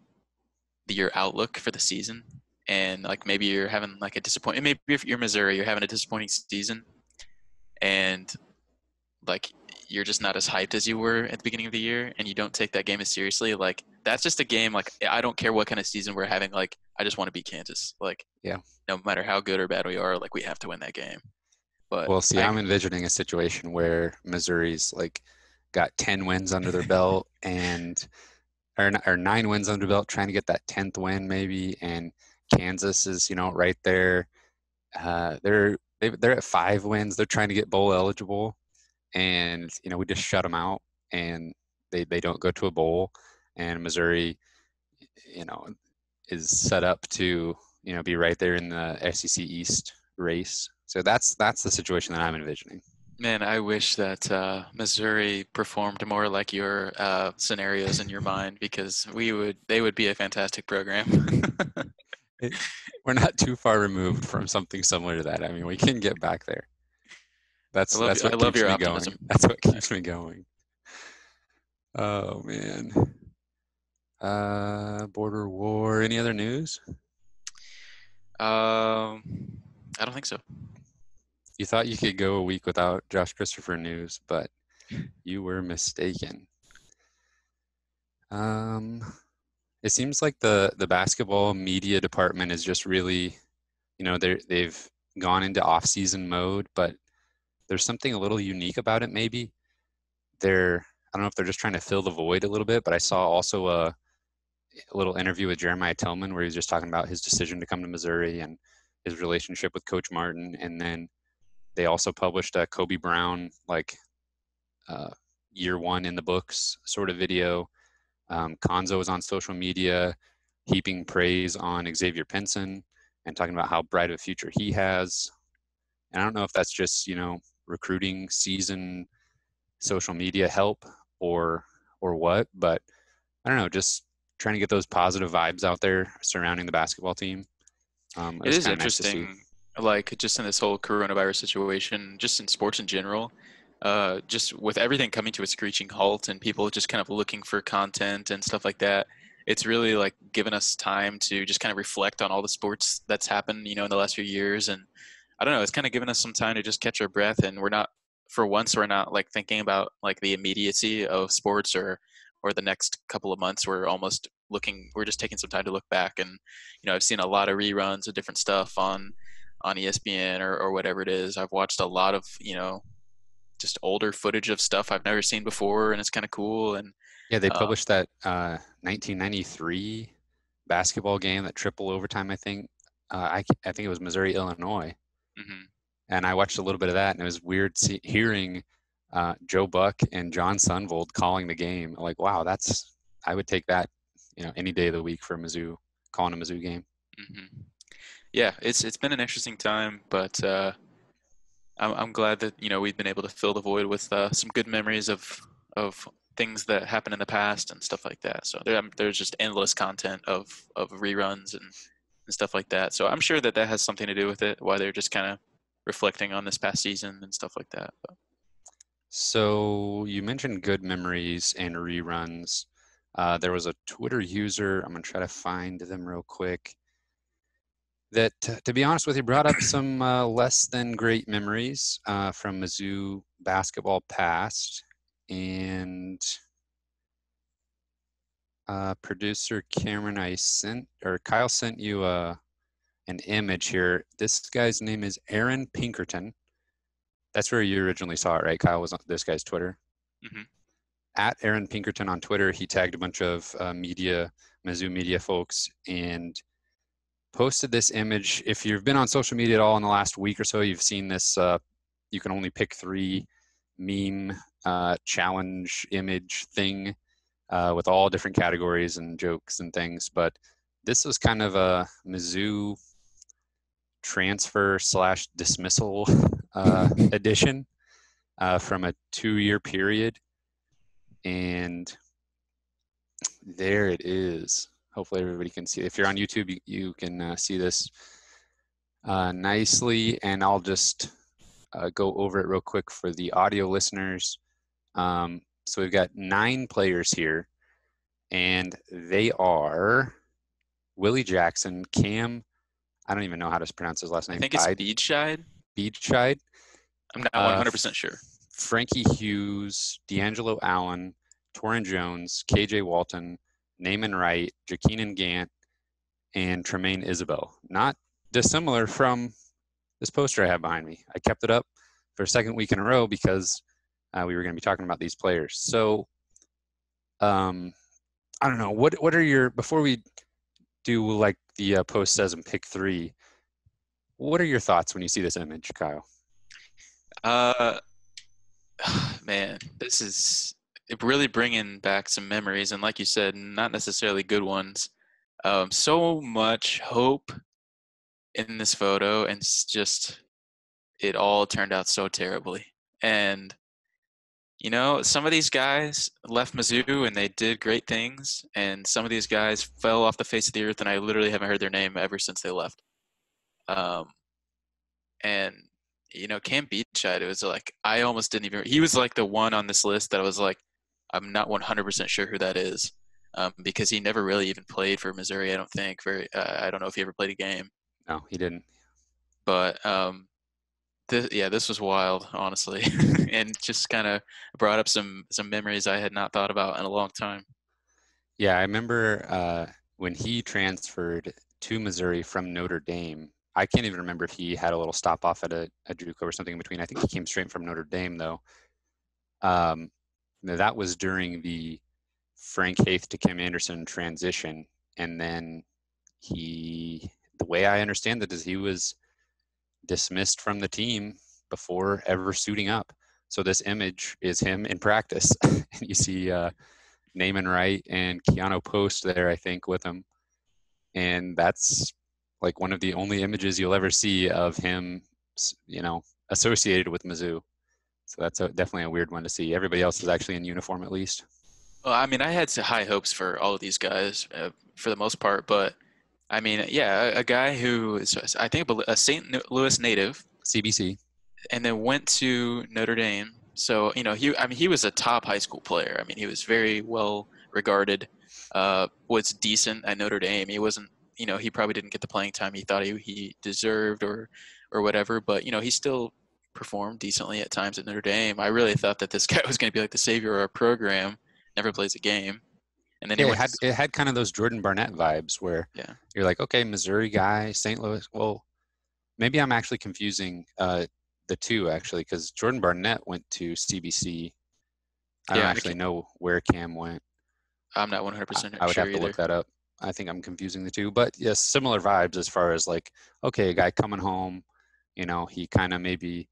your outlook for the season, and like maybe you're having like a disappointing. Maybe if you're Missouri, you're having a disappointing season, and like you're just not as hyped as you were at the beginning of the year, and you don't take that game as seriously. Like that's just a game. Like I don't care what kind of season we're having. Like I just want to beat Kansas. Like Yeah. no matter how good or bad we are, like we have to win that game. But Well, see, I'm envisioning a situation where Missouri's like got 10 wins under their belt and or 9 wins under belt, trying to get that 10th win maybe, and Kansas is right there. They're at 5 wins. They're trying to get bowl eligible, and we just shut them out, and they don't go to a bowl, and Missouri, is set up to be right there in the SEC East race. So that's the situation that I'm envisioning. man, I wish that Missouri performed more like your scenarios in your mind because they would be a fantastic program. We're not too far removed from something similar to that. I mean, we can get back there. That's I what love keeps your me optimism. going. That's what keeps me going. Oh man. Border war. Any other news? I don't think so. You thought you could go a week without Josh Christopher news, but you were mistaken. Um, it seems like the basketball media department is just really, they've gone into off-season mode, but there's something a little unique about it. Maybe I don't know if they're just trying to fill the void a little bit, but I saw also a little interview with Jeremiah Tillman where he was just talking about his decision to come to Missouri and his relationship with Coach Martin, and then they also published a Kobe Brown uh, year one in the books sort of video. Konzo was on social media heaping praise on Xavier Pinson and talking about how bright of a future he has. And I don't know if that's just, recruiting season social media help or what, but I don't know, just trying to get those positive vibes out there surrounding the basketball team. It It was is kind of nice to see. interesting, like just in this whole coronavirus situation, just in sports in general, just with everything coming to a screeching halt and people just kind of looking for content and stuff like that. It's really like given us time to just kind of reflect on all the sports that's happened, in the last few years. And I don't know, it's kind of given us some time to just catch our breath. And for once, we're not like thinking about like the immediacy of sports or the next couple of months. We're just taking some time to look back. And I've seen a lot of reruns of different stuff on ESPN or whatever it is. I've watched a lot of just older footage of stuff I've never seen before, and it's kind of cool. And Yeah, they uh, published that 1993 basketball game, that triple overtime, I think. I think it was Missouri, Illinois. mhm. And I watched a little bit of that, and it was weird hearing Joe Buck and John Sunvold calling the game. Like, wow, I would take that, any day of the week for Mizzou, calling a Mizzou game. Yeah, it's been an interesting time, but I'm glad that we've been able to fill the void with some good memories of things that happened in the past and stuff like that. So there's just endless content of reruns and stuff like that. So I'm sure that that has something to do with it, why they're just kind of reflecting on this past season and stuff like that. But So you mentioned good memories and reruns. There was a Twitter user, I'm going to try to find them real quick, that, to be honest with you, brought up some less than great memories from Mizzou basketball past. And producer Cameron, Kyle sent you an image here. This guy's name is Aaron Pinkerton. That's where you originally saw it, right? Kyle was on this guy's Twitter. hmm At Aaron Pinkerton on Twitter, he tagged a bunch of Mizzou media folks, and posted this image. If you've been on social media at all in the last week or so, you've seen this. You can only pick 3 meme challenge image thing with all different categories and jokes and things. But this was kind of a Mizzou transfer / dismissal edition from a 2-year period. And there it is. Hopefully everybody can see it. If you're on YouTube, you can see this nicely, and I'll just go over it real quick for the audio listeners. So we've got 9 players here, and they are Willie Jackson, Cam, I don't even know how to pronounce his last I name, think it's Beachside. Beachside, I'm not uh, 100% sure. Frankie Hughes, D'Angelo Allen, Torrin Jones, KJ Walton, Naaman Wright, Jakeenan Gant, and Tremaine Isabel. Not dissimilar from this poster I have behind me. I kept it up for a second week in a row because we were going to be talking about these players. So I don't know. What are your, before we do like the post says and pick 3, what are your thoughts when you see this image, Kyle? Uh, Man, this is really bringing back some memories, and like you said, not necessarily good ones. So much hope in this photo, and it's just it all turned out so terribly. And some of these guys left Mizzou and they did great things, and some of these guys fell off the face of the earth, and I literally haven't heard their name ever since they left. Um, and Cam Beachside, it was like I almost didn't even. He was like the one on this list that I was like, I'm not 100% sure who that is, because he never really even played for Missouri. I don't think. I don't know if he ever played a game. No, he didn't. But this was wild, honestly, and just kind of brought up some memories I had not thought about in a long time. Yeah, I remember when he transferred to Missouri from Notre Dame. I can't even remember if he had a little stop off at a JUCO or something in between. I think he came straight from Notre Dame though. Um, that was during the Frank Haith to Kim Anderson transition, and then the way I understand it is he was dismissed from the team before ever suiting up. So this image is him in practice, and you see Naaman Wright and Keanu Post there, I think, with him, and that's like one of the only images you'll ever see of him, associated with Mizzou. So that's definitely a weird one to see. Everybody else is actually in uniform at least. Well, I mean, I had high hopes for all of these guys for the most part, but I mean, yeah, a guy who is, I think, a St. Louis native, CBC. and then went to Notre Dame. So, I mean, he was a top high school player. I mean, he was very well regarded, was decent at Notre Dame. He wasn't, he probably didn't get the playing time he thought he deserved or whatever, but, he still performed decently at times at Notre Dame. I really thought that this guy was going to be like the savior of our program, never plays a game. And then he Yeah, went it had kind of those Jordan Barnett vibes where yeah. you're like, okay, Missouri guy, St. Louis. Well, maybe I'm actually confusing the two actually, because Jordan Barnett went to CBC. I don't Yeah, actually know where Cam went. I'm not 100% I would sure have to either. look that up. I think I'm confusing the two, but yes, similar vibes as far as like, okay, a guy coming home, he kind of maybe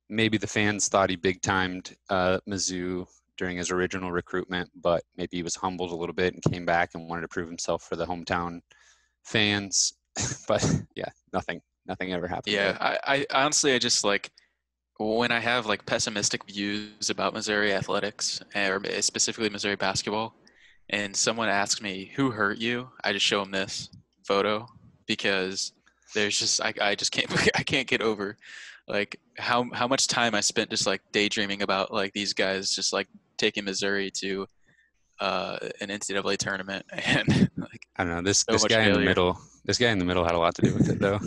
the fans thought he big timed Mizzou during his original recruitment, but maybe he was humbled a little bit and came back and wanted to prove himself for the hometown fans. But yeah, nothing ever happened Yeah, there. I honestly, I just like when I have like pessimistic views about Missouri athletics or specifically Missouri basketball, and someone asks me who hurt you, I just show them this photo because there's just I just can't I can't get over like how much time I spent just like daydreaming about like these guys just like taking Missouri to an NCAA tournament and like I don't know. so This much guy in the failure. middle, this guy in the middle had a lot to do with it, though.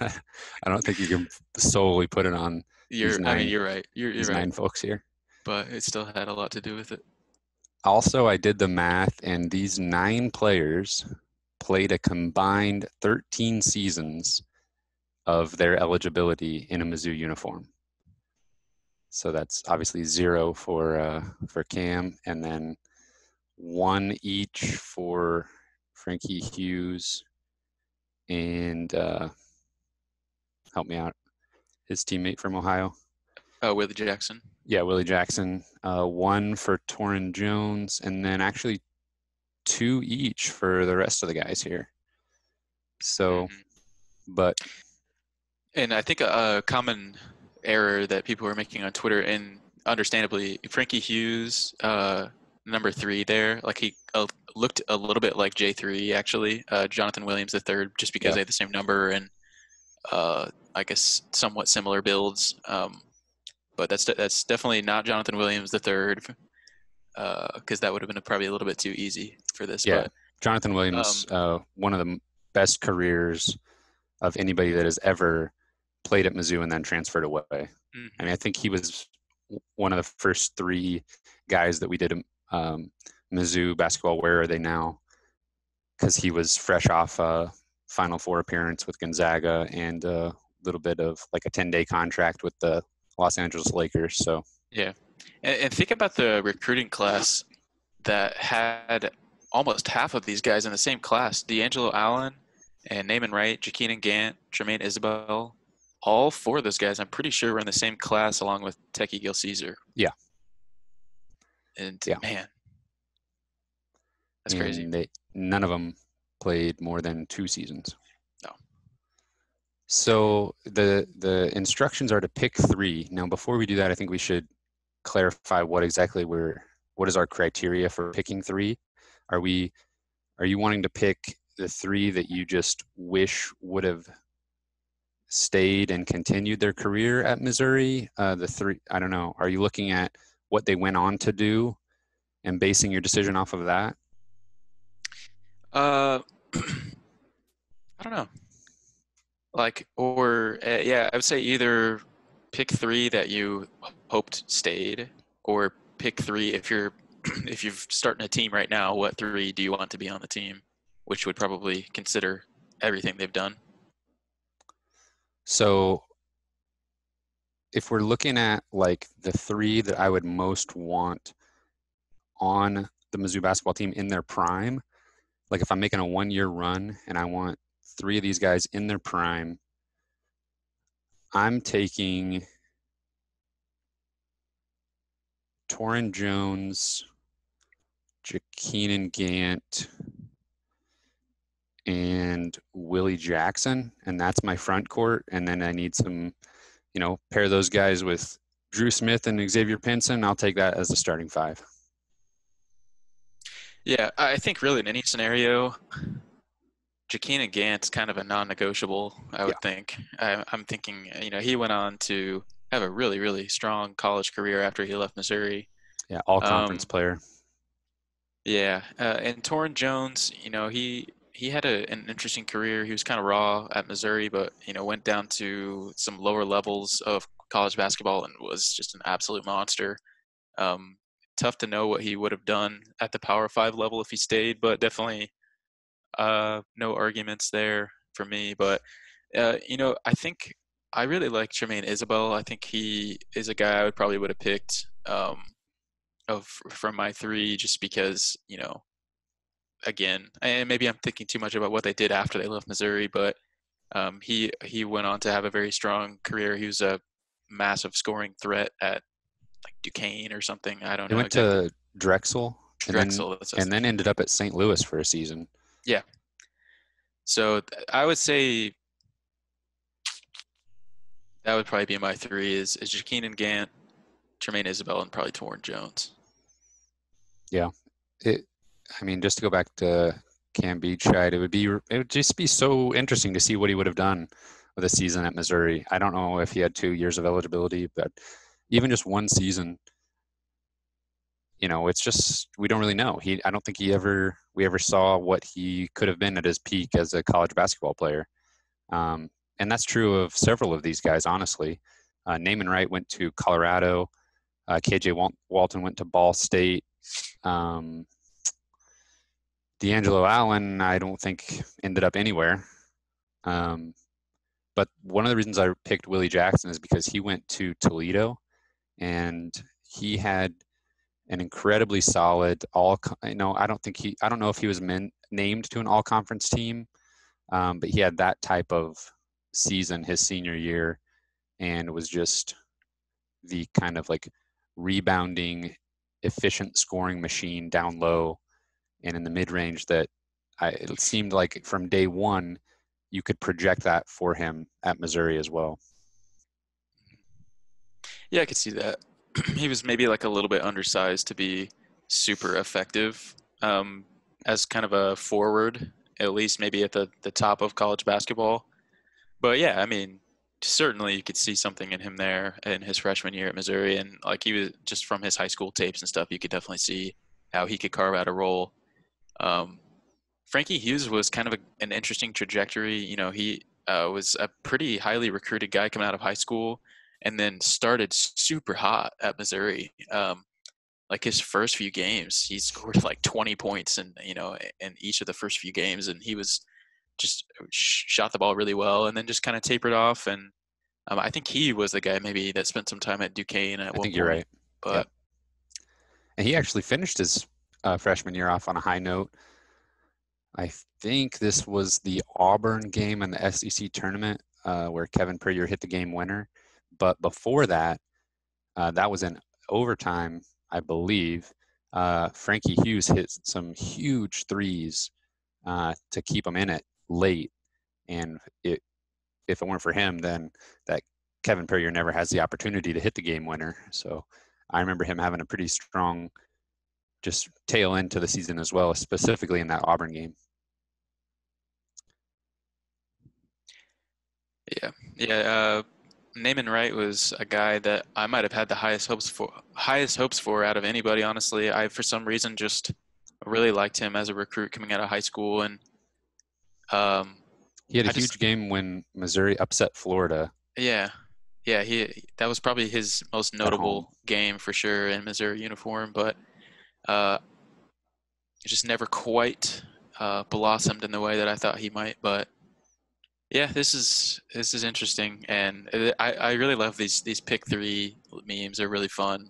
I don't think you can solely put it on these I mean, nine you're right. You're these right. nine folks here. But it still had a lot to do with it. Also, I did the math, and these 9 players played a combined 13 seasons of their eligibility in a Mizzou uniform. So that's obviously 0 for Cam, and then 1 each for Frankie Hughes and help me out, his teammate from Ohio. Oh, Willie Jackson. Yeah, Willie Jackson. 1 for Torrin Jones, and then actually 2 each for the rest of the guys here. So, Hmm. but And I think a common error that people were making on Twitter, and understandably, Frankie Hughes, number 3 there, like he looked a little bit like J3 actually, Jonathan Williams the third, just because yeah, they had the same number and I guess somewhat similar builds. But that's definitely not Jonathan Williams the third, because that would have been probably a little bit too easy for this. yeah. But Jonathan Williams, one of the best careers of anybody that has ever played at Mizzou and then transferred away. I mean, I think he was one of the first 3 guys that we did Mizzou basketball. Where are they now? Because he was fresh off a Final Four appearance with Gonzaga and a little bit of like a 10-day contract with the Los Angeles Lakers. So yeah, and think about the recruiting class that had almost half of these guys in the same class: D'Angelo Allen and Naaman Wright, Jakeenan Gant, Jermaine Isabel. All 4 of those guys, I'm pretty sure, were in the same class along with Techie Gil Caesar. yeah, And yeah, man, that's crazy. and none of them played more than 2 seasons. No. So the instructions are to pick 3. Now, before we do that, I think we should clarify what is our criteria for picking 3. Are you wanting to pick the 3 that you just wish would have stayed and continued their career at Missouri? The 3, I don't know. Are you looking at what they went on to do? and basing your decision off of that? Uh, I don't know. Like, or yeah, I would say either pick three that you hoped stayed, or pick three if you're if you're starting a team right now. What three do you want to be on the team? Which would probably consider everything they've done. So if we're looking at like the three that I would most want on the Mizzou basketball team in their prime, like if I'm making a 1-year run and I want three of these guys in their prime, I'm taking Torrin Jones, Jakeenan Gant, and Willie Jackson, and that's my front court. And then I need some, pair those guys with Drew Smith and Xavier Pinson. I'll take that as the starting five. Yeah, I think really in any scenario, Jakeenan Gant's kind of a non-negotiable, I Yeah, would think. I'm thinking, he went on to have a really, really strong college career after he left Missouri. yeah, all conference Um, player. yeah, and Torrin Jones, he had an interesting career. He was kind of raw at Missouri, but went down to some lower levels of college basketball and was just an absolute monster. Um, Tough to know what he would have done at the Power Five level if he stayed, but definitely no arguments there for me. But I think I really like Jermaine Isabel. I think he is a guy I would have picked of from my three, just because again, and maybe I'm thinking too much about what they did after they left Missouri, but he went on to have a very strong career. He was a massive scoring threat at like Duquesne or something. I don't He know went exactly. to Drexel and then Drexel, that's what I was and then thinking. ended up at St. Louis for a season. Yeah. So I would say that would probably be my three is Jakeenan Gant, Tremaine Isabel, and probably Torrin Jones. Yeah, just to go back to Cam Beachside, it would just be so interesting to see what he would have done with a season at Missouri. I don't know if he had 2 years of eligibility, but even just one season, it's just we don't really know. I don't think we ever saw what he could have been at his peak as a college basketball player. And that's true of several of these guys, honestly. Naaman Wright went to Colorado. KJ Walton went to Ball State. Um, D'Angelo Allen, I don't think ended up anywhere. Um, but one of the reasons I picked Willie Jackson is because he went to Toledo and he had an incredibly solid I don't know if he was named to an all conference team, but he had that type of season his senior year and was just the kind of like rebounding, efficient scoring machine down low and in the mid range that it seemed like from day one you could project that for him at Missouri as well. Yeah, I could see that. He was maybe like a little bit undersized to be super effective um, as kind of a forward, at least maybe at the top of college basketball. But yeah, I mean, certainly you could see something in him there in his freshman year at Missouri, and like he was just from his high school tapes and stuff, you could definitely see how he could carve out a role. Um, Frankie Hughes was kind of an interesting trajectory. He was a pretty highly recruited guy coming out of high school, and then started super hot at Missouri. Like his first few games, he scored like 20 points in each of the first few games, and he was just shot the ball really well, and then just kind of tapered off. And I think he was the guy maybe that spent some time at Duquesne at I one think you're point. right. Yep. But And he actually finished his freshman year off on a high note. I think this was the Auburn game in the SEC tournament where Kevin Pritchard hit the game winner. But before that, that was in overtime, I believe. Frankie Hughes hit some huge threes to keep him in it late. And if it weren't for him, then that Kevin Pritchard never has the opportunity to hit the game winner. So I remember him having a pretty strong just tail end to the season as well, specifically in that Auburn game. yeah, yeah. Naaman Wright was a guy that I might have had the highest hopes for out of anybody, honestly. I, for some reason, just really liked him as a recruit coming out of high school, and um, He had a I just, huge game when Missouri upset Florida yeah, yeah, that was probably his most at home. notable game for sure in Missouri uniform, but uh, it just never quite blossomed in the way that I thought he might. But yeah, this is interesting, and I really love these pick three memes. They're really fun.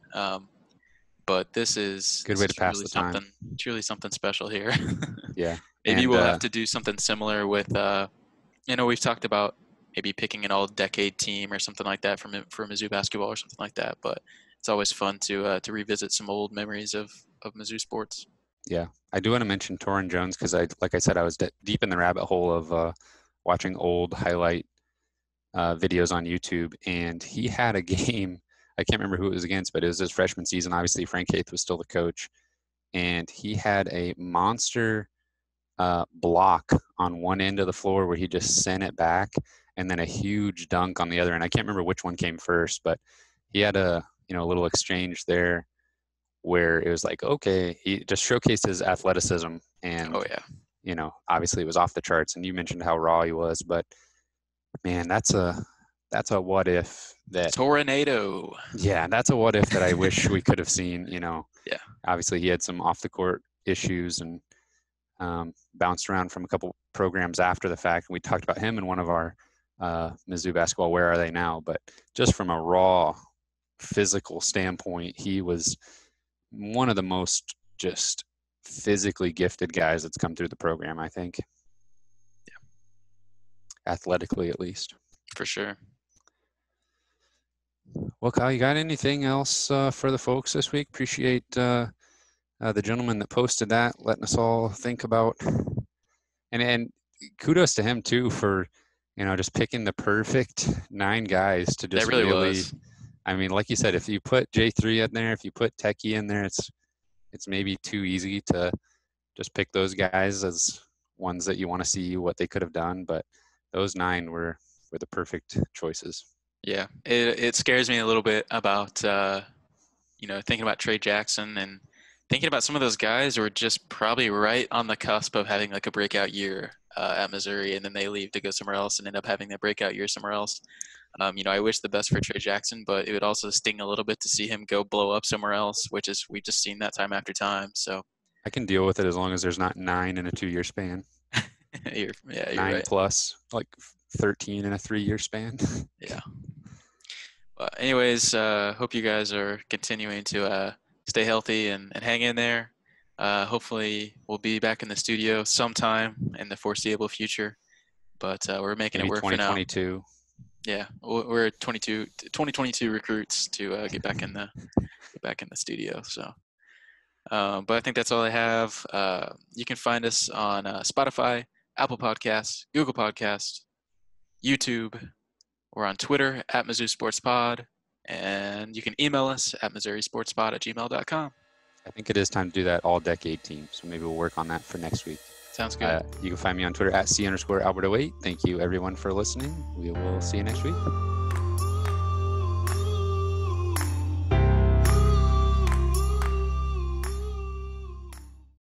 But this is Good this way is to pass the time. truly something special here. Yeah. Maybe And we'll have to do something similar with we've talked about maybe picking an all-decade team or something like that for Mizzou basketball or something like that. But it's always fun to revisit some old memories of Mizzou sports. yeah, I do want to mention Torrin Jones because like I said, I was deep in the rabbit hole of watching old highlight videos on YouTube, and he had a game. I can't remember who it was against, but it was his freshman season. Obviously, Frank Haith was still the coach, and he had a monster block on one end of the floor where he just sent it back, and then a huge dunk on the other end. I can't remember which one came first, but he had a little exchange there where it was like, okay, he just showcased his athleticism, and Oh yeah, obviously it was off the charts. And you mentioned how raw he was, but man, that's a what if that. Tornado. Yeah, that's a what if that I wish we could have seen. Yeah, Obviously he had some off the court issues and bounced around from a couple programs after the fact. We talked about him in one of our Mizzou basketball. Where are they now? But just from a raw physical standpoint, he was one of the most just physically gifted guys that's come through the program, I think. Yeah. Athletically, at least. for sure. Well, Kyle, you got anything else for the folks this week? Appreciate the gentleman that posted that, letting us all think about, and kudos to him too for, just picking the perfect 9 guys to just That really was. I mean, like you said, if you put J3 in there, if you put Techie in there, it's maybe too easy to just pick those guys as ones that you want to see what they could have done. But those 9 were the perfect choices. Yeah, it scares me a little bit about thinking about Trey Jackson and thinking about some of those guys who are just probably right on the cusp of having like a breakout year at Missouri, and then they leave to go somewhere else and end up having their breakout year somewhere else. I wish the best for Trey Jackson, but it would also sting a little bit to see him go blow up somewhere else, which is we've just seen that time after time. So I can deal with it as long as there's not 9 in a 2-year span. you're 9 right. plus, like 13 in a 3-year span. Yeah. But anyways, hope you guys are continuing to stay healthy and hang in there. Hopefully we'll be back in the studio sometime in the foreseeable future, but we're making Maybe it work for now. 2022. Yeah, we're 2022 recruits to get back in the studio. So, but I think that's all I have. You can find us on Spotify, Apple Podcasts, Google Podcasts, YouTube. We're on Twitter at Mizzou Sports Pod, and you can email us at MissouriSportsPod@gmail.com. I think it is time to do that all-decade team, so maybe we'll work on that for next week. Sounds good. You can find me on Twitter at C_Albert08. Thank you, everyone, for listening. We will see you next week.